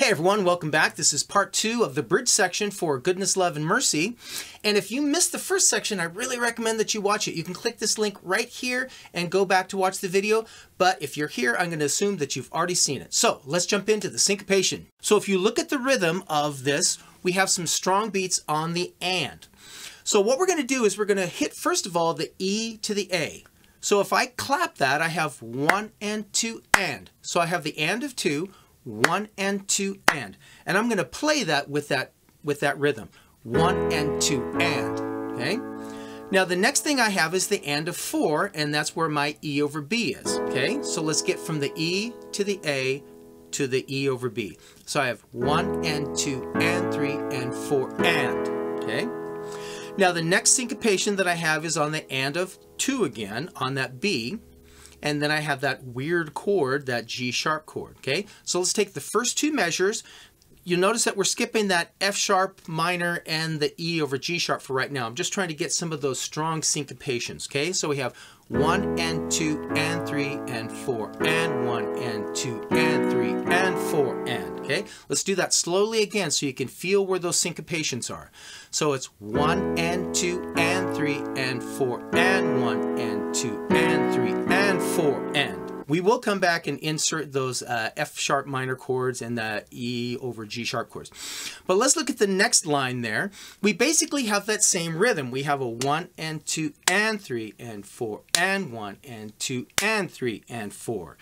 Hey everyone, welcome back. This is part 2 of the bridge section for Goodness, Love, and Mercy. And if you missed the first section, I really recommend that you watch it. You can click this link right here and go back to watch the video. But if you're here, I'm going to assume that you've already seen it. So let's jump into the syncopation. So if you look at the rhythm of this, we have some strong beats on the and. So what we're going to do is we're going to hit, first of all, the E to the A. So if I clap that, I have 1 and 2 and. So I have the and of 2, 1 and 2 and I'm going to play that with that rhythm, 1 and 2 and. Okay. Now the next thing I have is the and of 4, and that's where my E over B is. Okay. So let's get from the E to the A to the E over B. So I have 1 and 2 and 3 and 4 and. Okay. Now the next syncopation that I have is on the and of 2 again on that B. And then I have that weird chord, that G sharp chord, okay? So let's take the first two measures. You'll notice that we're skipping that F sharp minor and the E over G sharp for right now. I'm just trying to get some of those strong syncopations, okay? So we have 1 and 2 and 3 and 4 and 1 and 2 and 3 and 4 and, okay? Let's do that slowly again so you can feel where those syncopations are. So it's 1 and 2 and 3 and 4 and 1 and 2 and 3 and 4 and. We will come back and insert those F sharp minor chords and the E over G sharp chords. But let's look at the next line there. We basically have that same rhythm. We have a 1 and 2 and 3 and 4 and 1 and 2 and 3 and 4.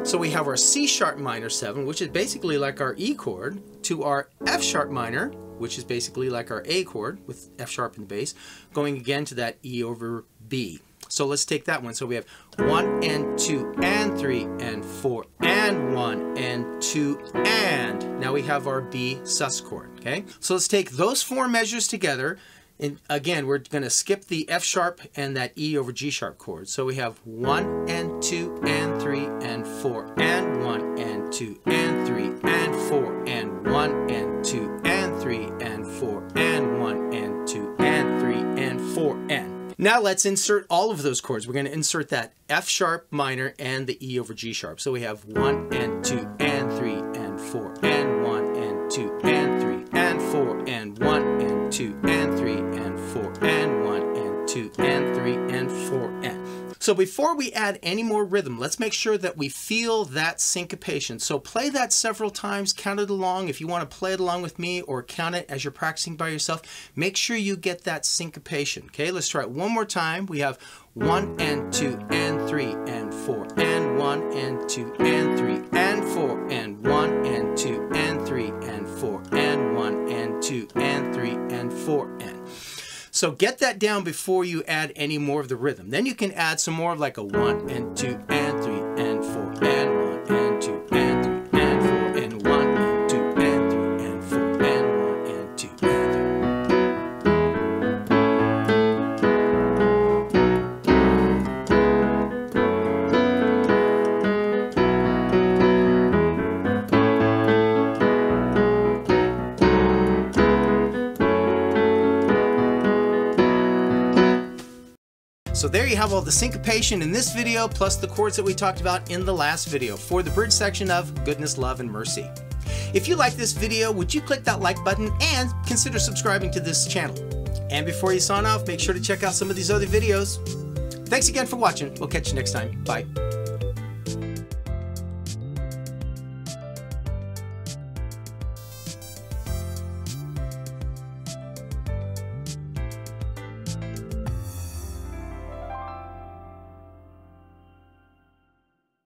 So we have our C sharp minor 7, which is basically like our E chord, to our F sharp minor, which is basically like our A chord with F sharp in the bass, going again to that E over B. So let's take that one. So we have 1 and 2 and 3 and 4 and 1 and 2 and. Now we have our B sus chord, okay? So let's take those 4 measures together. And again, we're going to skip the F sharp and that E over G sharp chord. So we have 1 and 2 and 3 and 4 and 1 and 2 and 3 and 4 and 1 and 2 and 3 and 4 and 1 and 2 and 3 and 4 and. Now let's insert all of those chords. We're going to insert that F sharp minor and the E over G sharp. So we have 1 and 2 and 3 and 4 and 1 and 2 and 3 and 4 and 1 and 2 and 3 and 4 and 1 and 2 and 3 and 4 and. So before we add any more rhythm, let's make sure that we feel that syncopation. So play that several times, count it along. If you want to play it along with me or count it as you're practicing by yourself, make sure you get that syncopation. Okay, let's try it one more time. We have 1 and 2 and 3 and 4 and 1 and 2 and 3 and 4 and 1 and 2 and 3 and 4 and 1 and 2 and 3 and 4 and. So get that down before you add any more of the rhythm. Then you can add some more of like a 1 and 2 and 3 and 4 and 1 and 2 and 3 and 4 and 1 and 2 and 3 and 4 and 1 and 2 and 3. So there you have all the syncopation in this video, plus the chords that we talked about in the last video for the bridge section of Goodness, Love, and Mercy. If you like this video, would you click that like button and consider subscribing to this channel? And before you sign off, make sure to check out some of these other videos. Thanks again for watching. We'll catch you next time. Bye.